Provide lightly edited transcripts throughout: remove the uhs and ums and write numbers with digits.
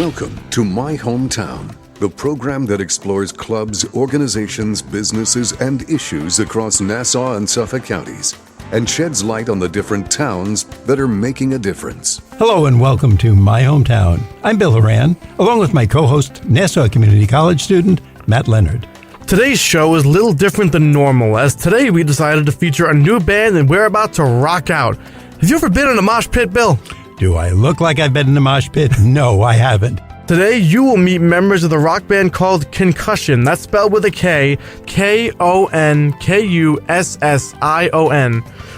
Welcome to My Hometown, the program that explores clubs, organizations, businesses, and issues across Nassau and Suffolk counties, and sheds light on the different towns that are making a difference. Hello and welcome to My Hometown. I'm Bill Horan, along with my co-host, Nassau Community College student, Matt Leonard. Today's show is a little different than normal, as today we decided to feature a new band and we're about to rock out. Have you ever been in a mosh pit, Bill? Do I look like I've been in a mosh pit? No, I haven't. Today you will meet members of the rock band called Konkussion. That's spelled with a K, Konkussion,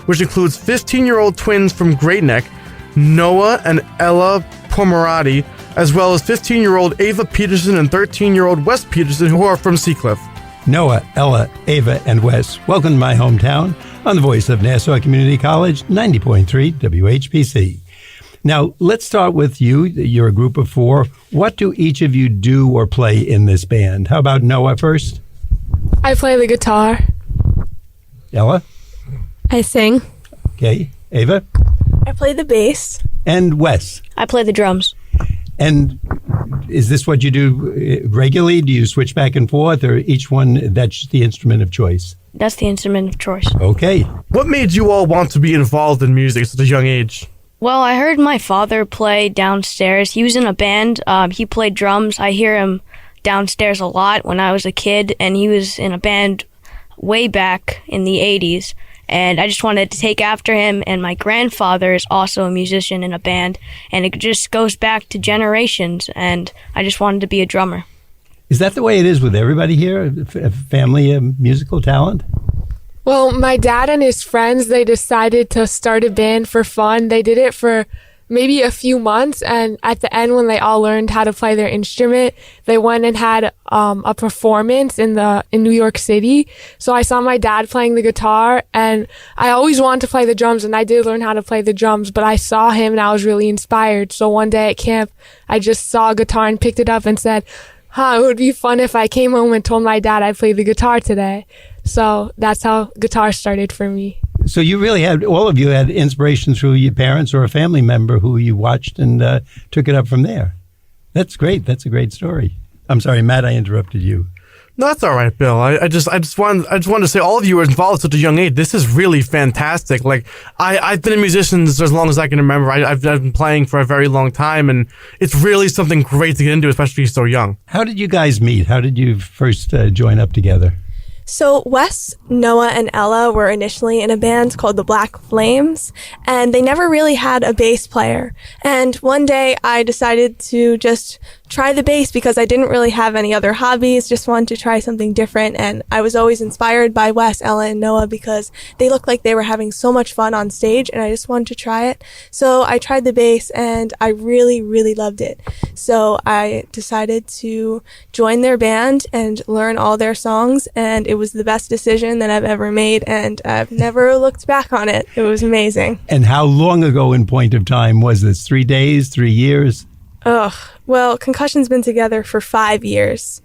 which includes 15-year-old twins from Great Neck, Noa and Ella Pourmoradi, as well as 15-year-old Ava Peterson and 13-year-old Wes Peterson, who are from Seacliff. Noa, Ella, Ava, and Wes, welcome to My Hometown on the voice of Nassau Community College, 90.3 WHPC. Now, let's start with you. You're a group of four. What do each of you do or play in this band? How about Noa first? I play the guitar. Ella? I sing. Okay. Ava? I play the bass. And Wes? I play the drums. And is this what you do regularly? Do you switch back and forth, or each one, that's the instrument of choice? That's the instrument of choice. Okay. What made you all want to be involved in music at such a young age? Well, I heard my father play downstairs. He was in a band. He played drums. I hear him downstairs a lot when I was a kid, and he was in a band way back in the 80s. And I just wanted to take after him, and my grandfather is also a musician in a band, and it just goes back to generations, and I just wanted to be a drummer. Is that the way it is with everybody here, a family of musical talent? Well, my dad and his friends, they decided to start a band for fun. They did it for maybe a few months, and at the end, when they all learned how to play their instrument, they went and had a performance in New York City. So I saw my dad playing the guitar, and I always wanted to play the drums, and I did learn how to play the drums, but I saw him and I was really inspired. So one day at camp, I just saw a guitar and picked it up and said, it would be fun if I came home and told my dad I played the guitar today. So that's how guitar started for me. So you really had, all of you had inspirations through your parents or a family member who you watched and took it up from there. That's great. That's a great story. I'm sorry, Matt, I interrupted you. No, that's all right, Bill. I just wanted to say all of you were involved at such a young age. This is really fantastic. Like I've been a musician as long as I can remember. I've been playing for a very long time, and it's really something great to get into, especially so young. How did you guys meet? How did you first join up together? So Wes, Noa, and Ella were initially in a band called the Black Flames, and they never really had a bass player. And one day I decided to just try the bass because I didn't really have any other hobbies, just wanted to try something different. And I was always inspired by Wes, Ella, and Noa because they looked like they were having so much fun on stage, and I just wanted to try it. So I tried the bass, and I really, really loved it. So I decided to join their band and learn all their songs, and it was the best decision that I've ever made, and I've never looked back on it. It was amazing. And how long ago in point of time was this? 3 days, 3 years? Well, Konkussion's been together for 5 years.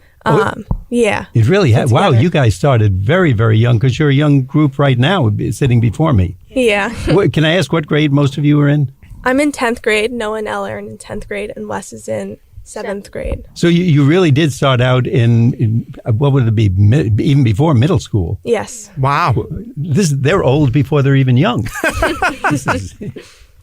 Yeah. It really had. Wow, you guys started very, very young, because you're a young group right now sitting before me. Yeah. Can I ask what grade most of you are in? I'm in 10th grade. Noah and Ella are in 10th grade, and Wes is in 7th grade. So you really did start out in what would it be, even before middle school? Yes. Wow. They're old before they're even young.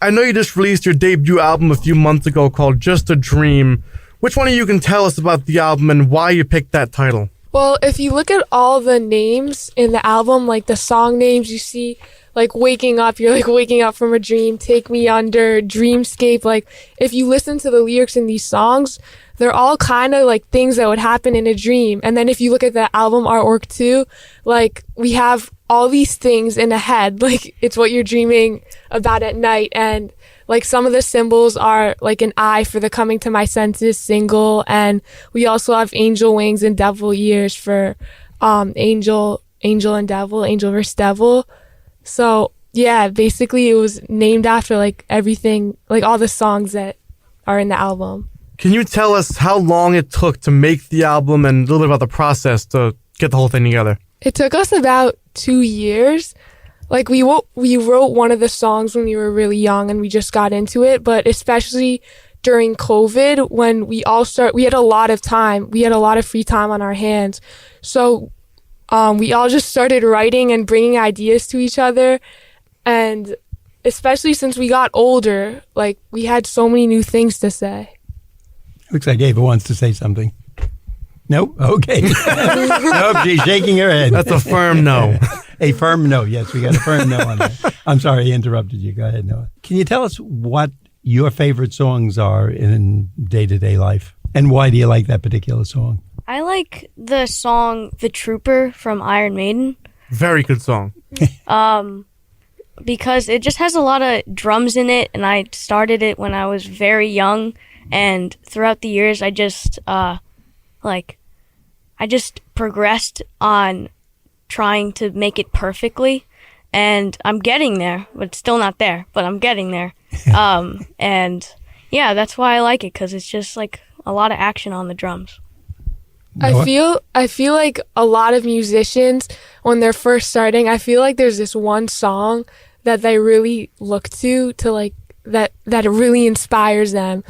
I know you just released your debut album a few months ago called Just a Dream. Which one of you can tell us about the album and why you picked that title? Well, if you look at all the names in the album, like the song names, you see like waking up, you're like waking up from a dream, take me under, dreamscape. Like if you listen to the lyrics in these songs, they're all kind of like things that would happen in a dream. And then if you look at the album artwork too, like we have all these things in a head, like it's what you're dreaming about at night. And like some of the symbols are like an eye for the Coming to My Senses single. And we also have angel wings and devil ears for angel and devil, angel versus devil. So yeah, basically it was named after like everything, like all the songs that are in the album. Can you tell us how long it took to make the album and a little bit about the process to get the whole thing together? It took us about 2 years. Like we wrote one of the songs when we were really young and we just got into it, but especially during COVID when we had a lot of time. We had a lot of free time on our hands. So we all just started writing and bringing ideas to each other. And especially since we got older, like, we had so many new things to say. Looks like Ava wants to say something. Nope. Okay. Nope, she's shaking her head. That's a firm no. A firm no. Yes, we got a firm no on that. I'm sorry I interrupted you. Go ahead, Noah. Can you tell us what your favorite songs are in day-to-day life? And why do you like that particular song? I like the song The Trooper from Iron Maiden. Very good song. Because it just has a lot of drums in it, and I started it when I was very young, and throughout the years I just progressed on trying to make it perfectly, and I'm getting there, but it's still not there, but I'm getting there. And yeah, that's why I like it, because it's just like a lot of action on the drums. I feel like a lot of musicians, when they're first starting, I feel like there's this one song that they really look to like that it really inspires them.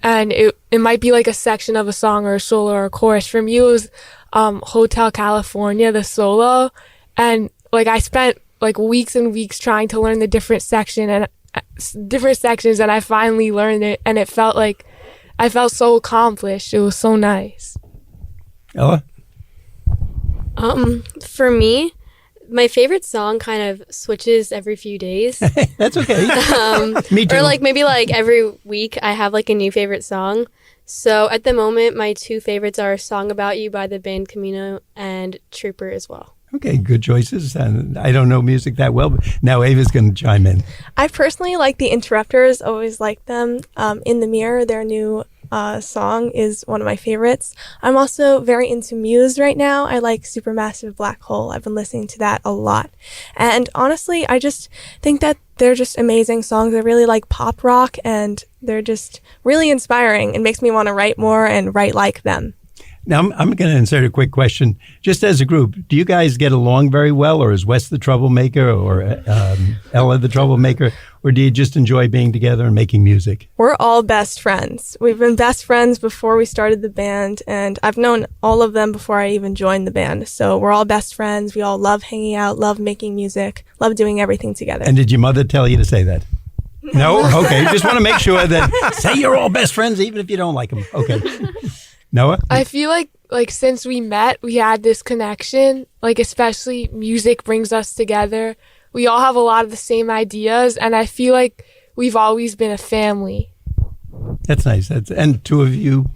And it might be like a section of a song or a solo or a chorus. For me, it was Hotel California, the solo. And like I spent like weeks and weeks trying to learn the different sections, and I finally learned it, and it felt like I felt so accomplished. It was so nice. Ella? For me, my favorite song kind of switches every few days. That's okay. Me too. Or like maybe like every week I have like a new favorite song. So at the moment, my two favorites are Song About You by the band Camino and Trooper as well. Okay, good choices. And I don't know music that well, but now Ava's going to chime in. I personally like the Interrupters, always like them. In the Mirror, their new song is one of my favorites. I'm also very into Muse right now. I like Supermassive Black Hole. I've been listening to that a lot. And honestly, I just think that they're just amazing songs. I really like pop rock, and they're just really inspiring. It makes me want to write more and write like them. Now, I'm going to insert a quick question. Just as a group, do you guys get along very well, or is Wes the troublemaker, or Ella the troublemaker, or do you just enjoy being together and making music? We're all best friends. We've been best friends before we started the band, and I've known all of them before I even joined the band. So we're all best friends. We all love hanging out, love making music, love doing everything together. And did your mother tell you to say that? No? Okay. Just want to make sure that say you're all best friends even if you don't like them. Okay. Noah? I feel like since we met, we had this connection, like especially music brings us together. We all have a lot of the same ideas, and I feel like we've always been a family. That's nice. And two of you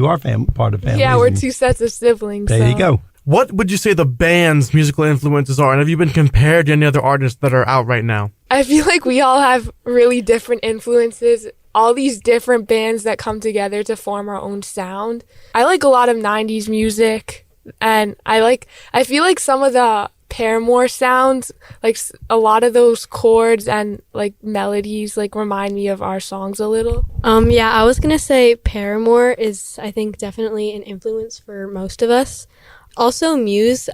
are part of families. Yeah, we're two sets of siblings. There you go. What would you say the band's musical influences are? And have you been compared to any other artists that are out right now? I feel like we all have really different influences. All these different bands that come together to form our own sound. I like a lot of 90s music, and I feel like some of the Paramore sounds, like a lot of those chords and like melodies like remind me of our songs a little. Yeah, I was gonna say Paramore is, I think, definitely an influence for most of us. Also Muse,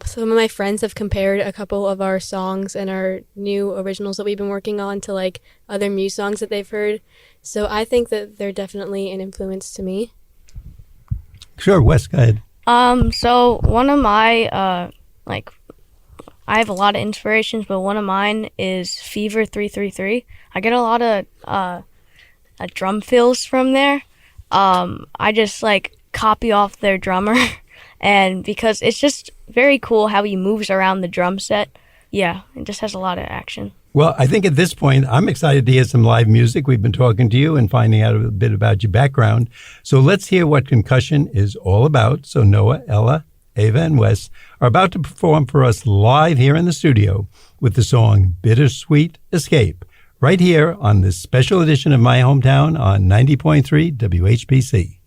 some of my friends have compared a couple of our songs and our new originals that we've been working on to like other Muse songs that they've heard. So I think that they're definitely an influence to me. Sure, Wes, go ahead. So one of my, I have a lot of inspirations, but one of mine is Fever 333. I get a lot of drum fills from there. I just like copy off their drummer. And because it's just very cool how he moves around the drum set. Yeah, it just has a lot of action. Well, I think at this point, I'm excited to hear some live music. We've been talking to you and finding out a bit about your background. So let's hear what Konkussion is all about. So Noah, Ella, Ava, and Wes are about to perform for us live here in the studio with the song Bittersweet Escape, right here on this special edition of My Hometown on 90.3 WHPC.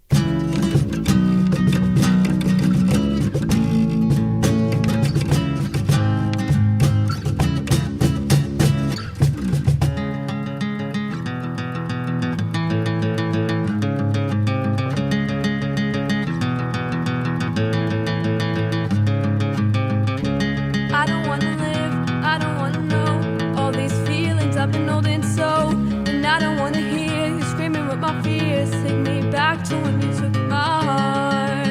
I've been holding so, and I don't wanna hear you screaming take me back to when you took my heart.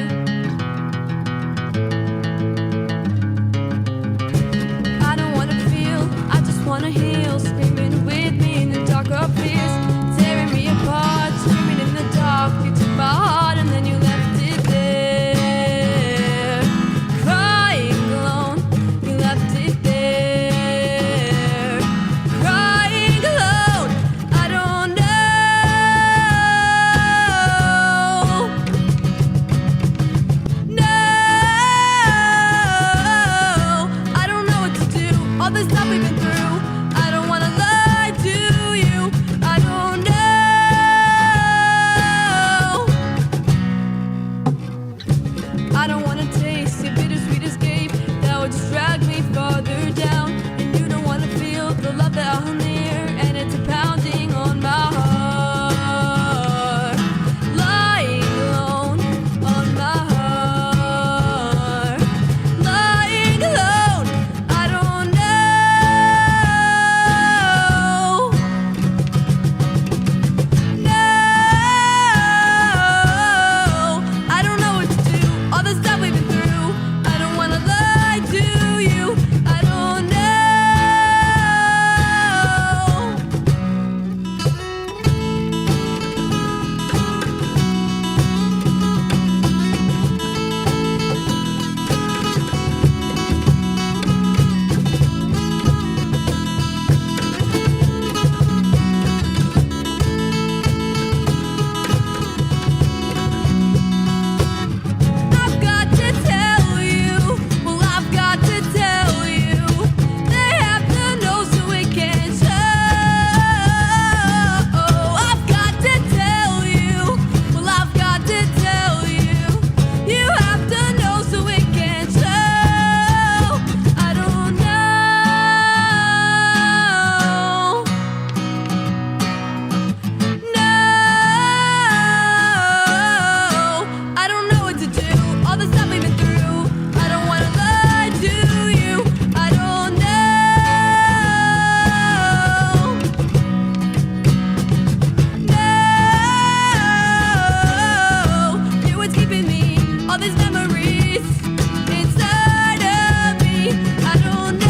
I don't wanna feel, I just wanna heal. Screaming with me in the dark of fears, tearing me apart, screaming in the dark. You took my heart and then you left it there, crying alone. You left it there, crying alone. I don't know. No, I don't know what to do. All this stuff we've been through, I don't wanna lie to you. I don't know. I don't wanna taste your bittersweet escape. That would just drag me farther down. And you don't wanna feel the love that I'm near, and it's a pounding on my heart. Lying alone on my heart. Lying alone. I don't know. No, I don't know what to do. All the stuff we've been through, I don't wanna lie to you. I don't know. I've got to tell you, well, I've got to tell you, they have to know so it can show. I've got to tell you, well, I've got to tell you, you have to know so it can show. I don't know. No, I don't know what to do. All the stuff we've been through, I don't wanna lie to you. I don't know. No, you're what's keeping me, all these memories inside of me. I don't know.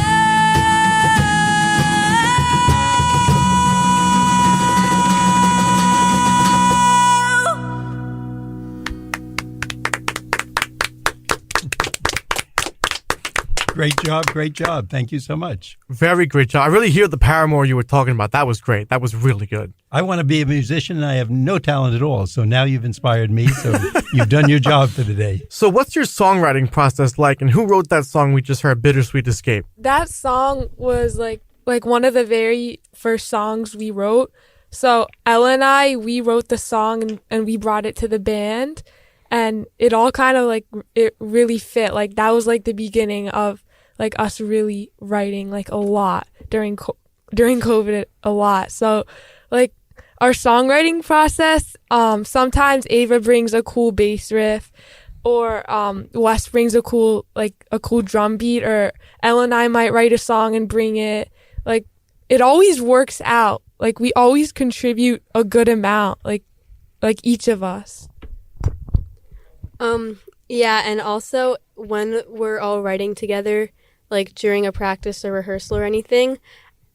Great job. Great job. Thank you so much. Very great job. I really hear the Paramore you were talking about. That was great. That was really good. I want to be a musician and I have no talent at all. So now you've inspired me. So you've done your job for the day. So what's your songwriting process like, and who wrote that song we just heard, Bittersweet Escape? That song was like one of the very first songs we wrote. So Ella and I, we wrote the song and we brought it to the band, and it all kind of like, it really fit. Like that was like the beginning of like us really writing like a lot during COVID a lot. So like our songwriting process, sometimes Ava brings a cool bass riff, or Wes brings a cool drum beat, or Ella and I might write a song and bring it. Like it always works out. Like we always contribute a good amount, like each of us. Yeah, and also when we're all writing together, like during a practice or rehearsal or anything,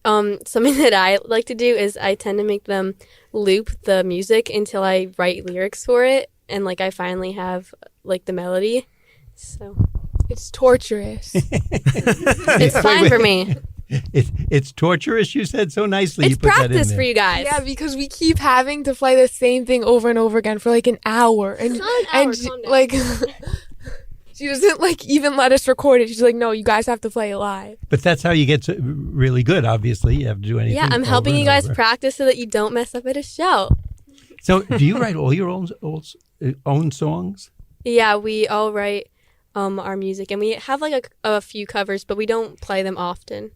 something that I like to do is I tend to make them loop the music until I write lyrics for it, and like I finally have like the melody. So It's torturous. it's fine for me. It's torturous, you said so nicely. It's you put that in practice there. for you guys. Yeah, because we keep having to play the same thing over and over again for like an hour. And, It's not an hour, and calm down. like she doesn't like even let us record it. She's like, no, you guys have to play it live. But that's how you get really good, obviously. You have to do anything. Yeah, I'm over helping and you guys over. practice so that you don't mess up at a show. So do you write all your own songs? Yeah, we all write our music, and we have like a few covers, but we don't play them often.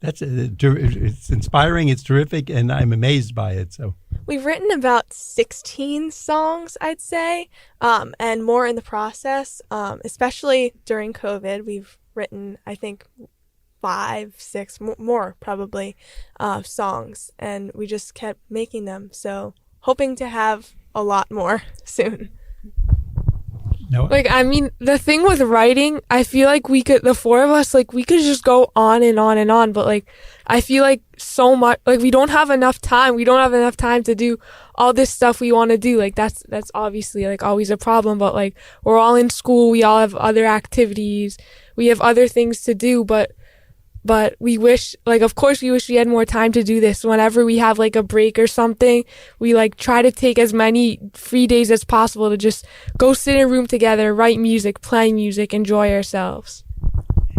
It's inspiring. It's terrific, and I'm amazed by it. So We've written about 16 songs, I'd say, and more in the process. Especially during COVID, we've written, I think, 5, 6 more probably songs, and we just kept making them. So hoping to have a lot more soon. No. Like, I mean, the thing with writing, I feel like the four of us, like, we could just go on and on and on, but, like, I feel like so much, like, we don't have enough time. We don't have enough time to do all this stuff we want to do. Like, that's obviously, like, always a problem, but, like, we're all in school. We all have other activities. We have other things to do, but we wish, like, of course we wish we had more time to do this. Whenever we have, like, a break or something, we, like, try to take as many free days as possible to just go sit in a room together, write music, play music, enjoy ourselves.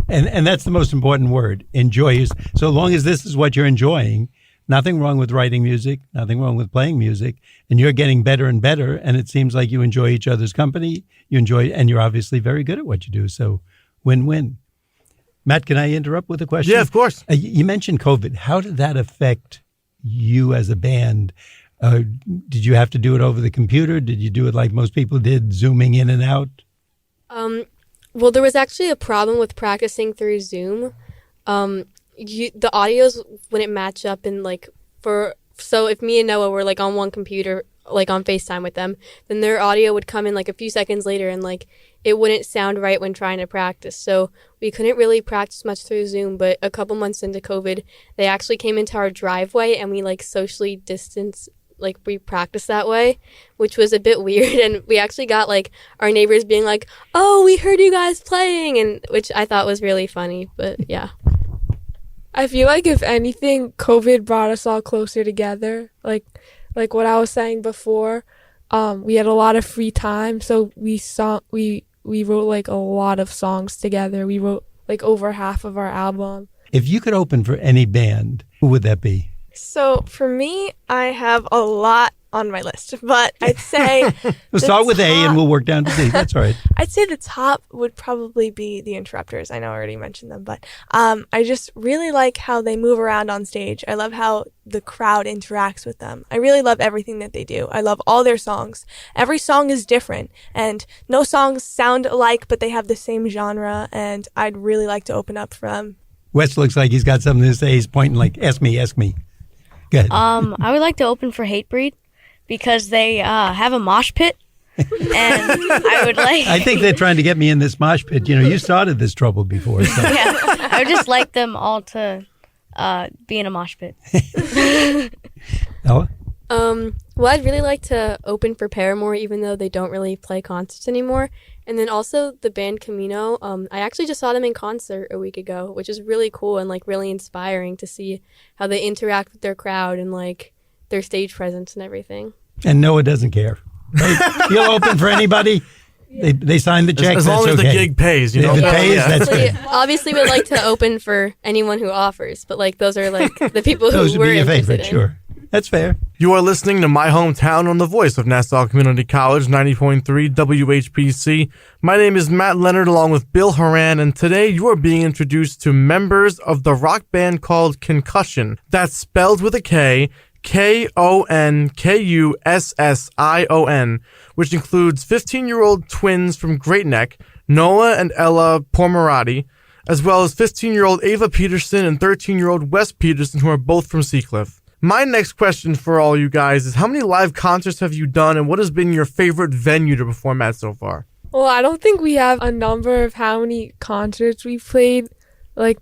And that's the most important word, enjoy. So long as this is what you're enjoying, nothing wrong with writing music, nothing wrong with playing music, and you're getting better and better, and it seems like you enjoy each other's company, and you're obviously very good at what you do, so win-win. Matt, can I interrupt with a question? Yeah, of course. You mentioned COVID. How did that affect you as a band? Did you have to do it over the computer? Did you do it like most people did, zooming in and out? Well, there was actually a problem with practicing through Zoom. The audios wouldn't match up, and so if me and Noah were like on one computer, like on FaceTime with them, then their audio would come in like a few seconds later, and like it wouldn't sound right when trying to practice. So we couldn't really practice much through Zoom. But a couple months into COVID, they actually came into our driveway, and we like socially distanced. Like we practiced that way, which was a bit weird, and we actually got like our neighbors being like, "Oh, we heard you guys playing," and which I thought was really funny. But yeah, I feel like if anything, COVID brought us all closer together. Like what I was saying before, we had a lot of free time, so we wrote like a lot of songs together. We wrote like over half of our album. If you could open for any band, who would that be? So for me, I have a lot on my list, but I'd say we'll start with A and we'll work down to Z. That's all right. I'd say the top would probably be the Interrupters. I know I already mentioned them, but I just really like how they move around on stage. I love how the crowd interacts with them. I really love everything that they do. I love all their songs. Every song is different, and no songs sound alike, but they have the same genre, and I'd really like to open up for them. Wes looks like he's got something to say. He's pointing like, ask me. Go ahead. I would like to open for Hatebreed because they have a mosh pit, and I would like. I think they're trying to get me in this mosh pit. You know, you started this trouble before. So. Yeah, I would just like them all to be in a mosh pit. Ella? Well, I'd really like to open for Paramore, even though they don't really play concerts anymore. And then also the band Camino. I actually just saw them in concert a week ago, which is really cool and like really inspiring to see how they interact with their crowd and like their stage presence and everything. And Noah doesn't care. Right? You'll open for anybody. Yeah. They sign the check. As long as okay. the gig pays, you know. If it pays, that's good. Obviously, we'd like to open for anyone who offers, but like those are like the people who those would we're be your interested favorite, in. Sure. That's fair. You are listening to My Hometown on the voice of Nassau Community College, 90.3 WHPC. My name is Matt Leonard along with Bill Horan, and today you are being introduced to members of the rock band called Konkussion. That's spelled with a K, Konkussion, which includes 15-year-old twins from Great Neck, Noa and Ella Pourmoradi, as well as 15-year-old Ava Peterson and 13-year-old Wes Peterson, who are both from Seacliff. My next question for all you guys is, how many live concerts have you done, and what has been your favorite venue to perform at so far? Well, I don't think we have a number of how many concerts we've played. Like,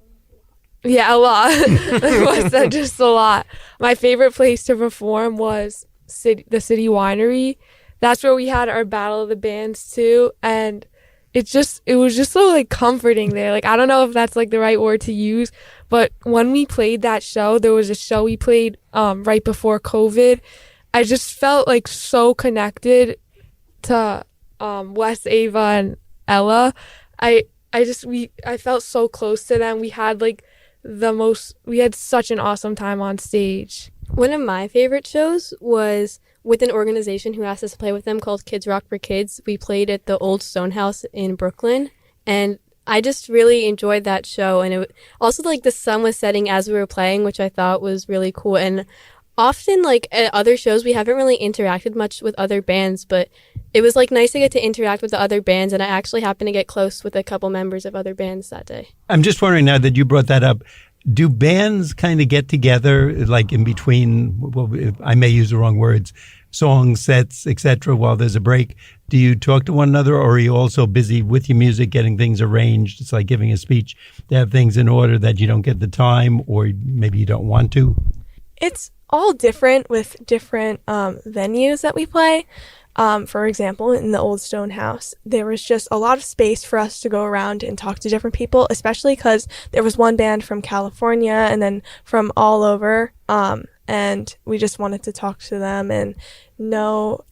yeah, a lot. Like said, just a lot. My favorite place to perform was the City Winery. That's where we had our Battle of the Bands too, and it was just so like comforting there. Like, I don't know if that's like the right word to use, but when we played that show, there was a show we played right before COVID. I just felt like so connected to Wes, Ava, and Ella. I felt so close to them. We had like we had such an awesome time on stage. One of my favorite shows was with an organization who asked us to play with them called Kids Rock for Kids. We played at the Old Stone House in Brooklyn, and I just really enjoyed that show. And it also, like, the sun was setting as we were playing, which I thought was really cool. And often, like, at other shows, we haven't really interacted much with other bands, but it was, like, nice to get to interact with the other bands, and I actually happened to get close with a couple members of other bands that day. I'm just wondering, now that you brought that up, do bands kind of get together, like in between, well, I may use the wrong words, song sets, etc., while there's a break, do you talk to one another, or are you also busy with your music, getting things arranged? It's like giving a speech to have things in order that you don't get the time, or maybe you don't want to. It's all different with different venues that we play. For example, in the Old Stone House, there was just a lot of space for us to go around and talk to different people, especially because there was one band from California and then from all over, and we just wanted to talk to them and know,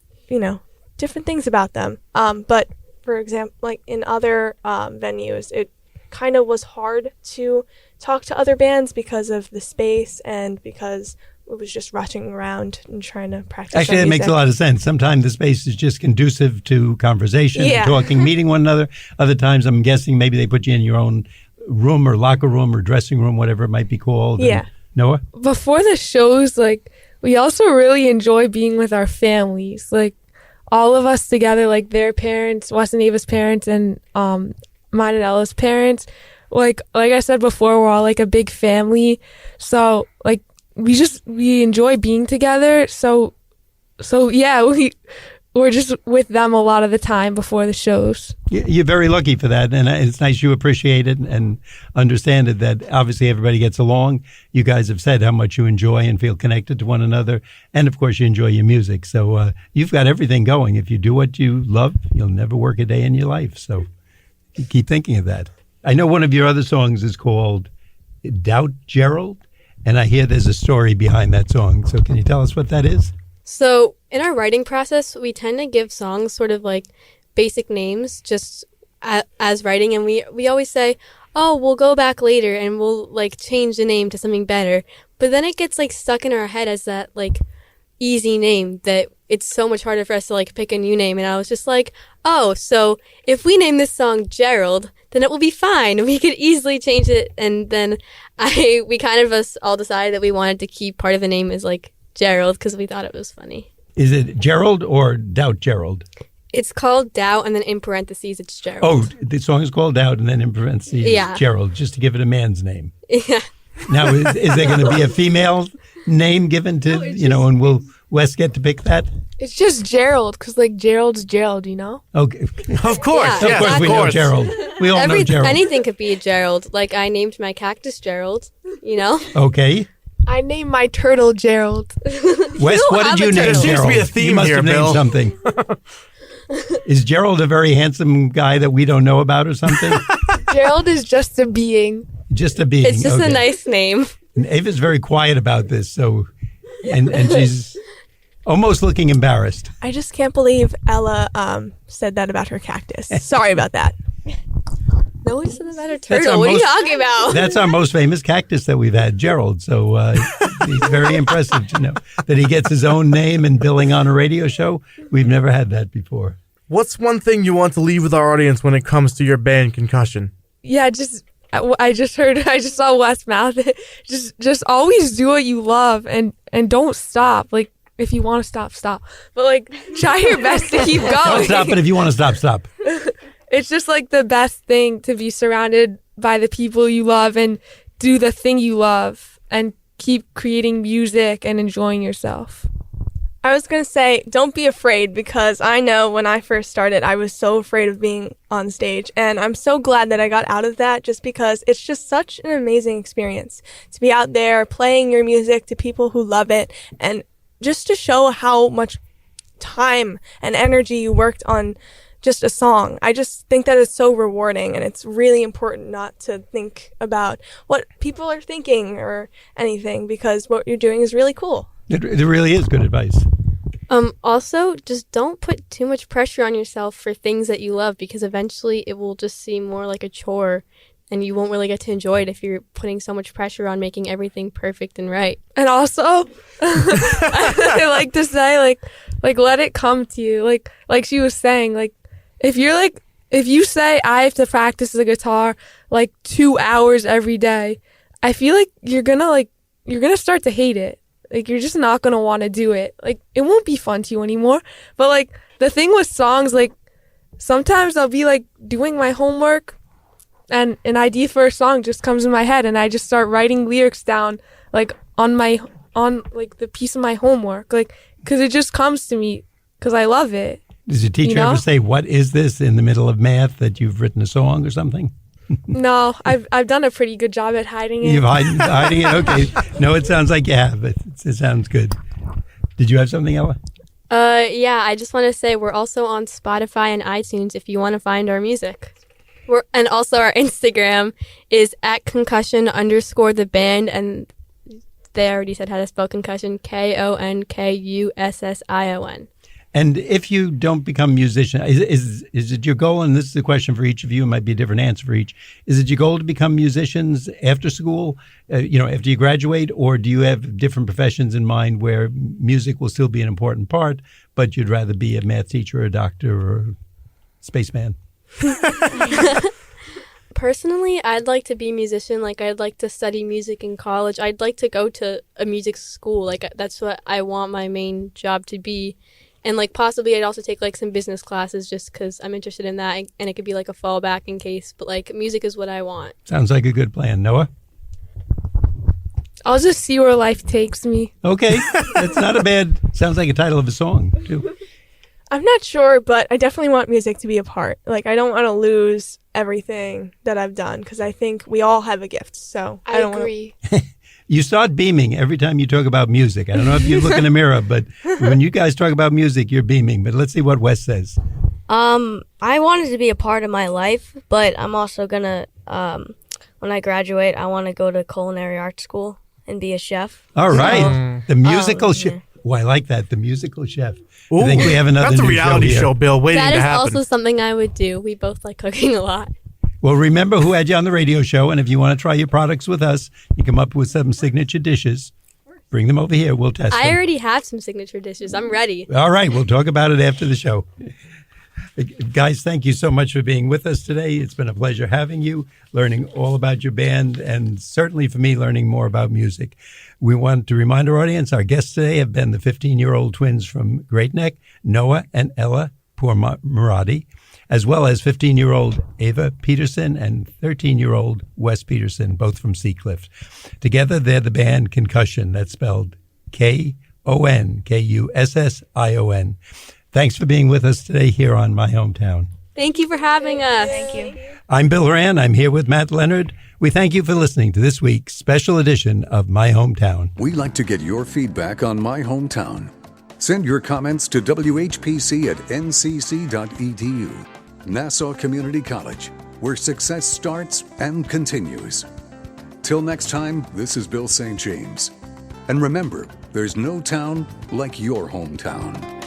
different things about them. But for example, like in other venues, it kind of was hard to talk to other bands because of the space and because it was just rushing around and trying to practice. Actually, that makes a lot of sense. Sometimes the space is just conducive to conversation, and talking, meeting one another. Other times, I'm guessing maybe they put you in your own room or locker room or dressing room, whatever it might be called. Yeah. And Noah? Before the shows, we also really enjoy being with our families. All of us together, their parents, Wes and Ava's parents, and mine and Ella's parents. Like I said before, we're all a big family. So we enjoy being together. So yeah, we're just with them a lot of the time before the shows. You're very lucky for that, and it's nice you appreciate it and understand it, that obviously everybody gets along. You guys have said how much you enjoy and feel connected to one another, and of course you enjoy your music. So you've got everything going. If you do what you love, you'll never work a day in your life. So keep thinking of that. I know one of your other songs is called Doubt Gerald, and I hear there's a story behind that song. So can you tell us what that is? So in our writing process, we tend to give songs sort of basic names just as writing. And we always say, oh, we'll go back later and we'll change the name to something better. But then it gets stuck in our head as that easy name that it's so much harder for us to pick a new name. And I was just oh, so if we name this song Gerald, then it will be fine. We could easily change it. And then we kind of us all decided that we wanted to keep part of the name as Gerald because we thought it was funny. Is it Gerald or Doubt Gerald? It's called Doubt, and then in parentheses it's Gerald. Oh, the song is called Doubt, and then in parentheses Gerald, just to give it a man's name. Yeah. Now, is there going to be a female name given to, and will Wes get to pick that? It's just Gerald, because Gerald's Gerald, Okay. Of course. Yeah, Of course we know Gerald. We all know Gerald. Anything could be a Gerald. I named my cactus Gerald, Okay. I named my turtle Gerald. Wes, what did you name Gerald? There seems to be a theme you must here, have named Bill. something. Is Gerald a very handsome guy that we don't know about or something? Gerald is just a being. Just a being. It's just a nice name. And Ava's very quiet about this, so and she's almost looking embarrassed. I just can't believe Ella said that about her cactus. Sorry about that. No one said about a turtle. What are you talking about? That's our most famous cactus that we've had, Gerald. So he's very impressive to know that he gets his own name and billing on a radio show. We've never had that before. What's one thing you want to leave with our audience when it comes to your band Konkussion? Yeah, I just saw Wes mouth it. Just always do what you love and don't stop. If you want to stop. But try your best to keep going. Don't stop, but if you want to stop. It's just the best thing to be surrounded by the people you love and do the thing you love and keep creating music and enjoying yourself. I was going to say, don't be afraid, because I know when I first started, I was so afraid of being on stage. And I'm so glad that I got out of that, just because it's just such an amazing experience to be out there playing your music to people who love it, and just to show how much time and energy you worked on just a song. I just think that it's so rewarding, and it's really important not to think about what people are thinking or anything, because what you're doing is really cool. It really is good advice. Also, just don't put too much pressure on yourself for things that you love, because eventually it will just seem more like a chore and you won't really get to enjoy it if you're putting so much pressure on making everything perfect and right. And also, I like to say, let it come to you. Like she was saying, if you say I have to practice the guitar 2 hours every day, I feel like you're gonna start to hate it. You're just not gonna want to do it. It won't be fun to you anymore. But the thing with songs, sometimes I'll be doing my homework and an idea for a song just comes in my head, and I just start writing lyrics down on the piece of my homework. because it just comes to me because I love it. Does your teacher You know? ever say, "What is this?" in the middle of math that you've written a song or something? No, I've done a pretty good job at hiding it. You've hiding it. Okay. No, it sounds like you have. It sounds good. Did you have something, Ella? Yeah, I just want to say we're also on Spotify and iTunes if you want to find our music. And also our Instagram is at @concussion_the band, and they already said how to spell concussion, KONKUSSION. And if you don't become a musician, is it your goal, and this is a question for each of you, it might be a different answer for each, is it your goal to become musicians after school, after you graduate, or do you have different professions in mind where music will still be an important part, but you'd rather be a math teacher or a doctor or a spaceman? Personally, I'd like to be a musician. Like, I'd like to study music in college. I'd like to go to a music school. Like, that's what I want my main job to be. And, like, possibly I'd also take, like, some business classes just because I'm interested in that. And it could be, like, a fallback in case. But, like, music is what I want. Sounds like a good plan. Noah? I'll just see where life takes me. Okay. That's not a bad, sounds like a title of a song, too. I'm not sure, but I definitely want music to be a part. Like, I don't want to lose everything that I've done because I think we all have a gift. So I don't agree. You start beaming every time you talk about music. I don't know if you look in the mirror, but when you guys talk about music, you're beaming. But let's see what Wes says. I wanted to be a part of my life, but I'm also gonna, when I graduate, I want to go to culinary arts school and be a chef. All right. The musical chef. yeah. Oh, I like that. The musical chef. Ooh, I think we have another that's a new reality show show, here. Bill, waiting That to is happen. also something I would do. We both like cooking a lot. Well, remember who had you on the radio show, and if you want to try your products with us, you come up with some signature dishes. Bring them over here. We'll test them. I already have some signature dishes. I'm ready. All right. We'll talk about it after the show. Guys, thank you so much for being with us today. It's been a pleasure having you, learning all about your band, and certainly for me, learning more about music. We want to remind our audience, our guests today have been the 15-year-old twins from Great Neck, Noa and Ella Pourmoradi, as well as 15-year-old Ava Peterson and 13-year-old Wes Peterson, both from Seacliff. Together, they're the band Konkussion. That's spelled KONKUSSION. Thanks for being with us today here on My Hometown. Thank you for having us. Thank you. I'm Bill Horan. I'm here with Matt Leonard. We thank you for listening to this week's special edition of My Hometown. We like to get your feedback on My Hometown. Send your comments to WHPC@ncc.edu. Nassau Community College, where success starts and continues. Till next time, this is Bill St. James. And remember, there's no town like your hometown.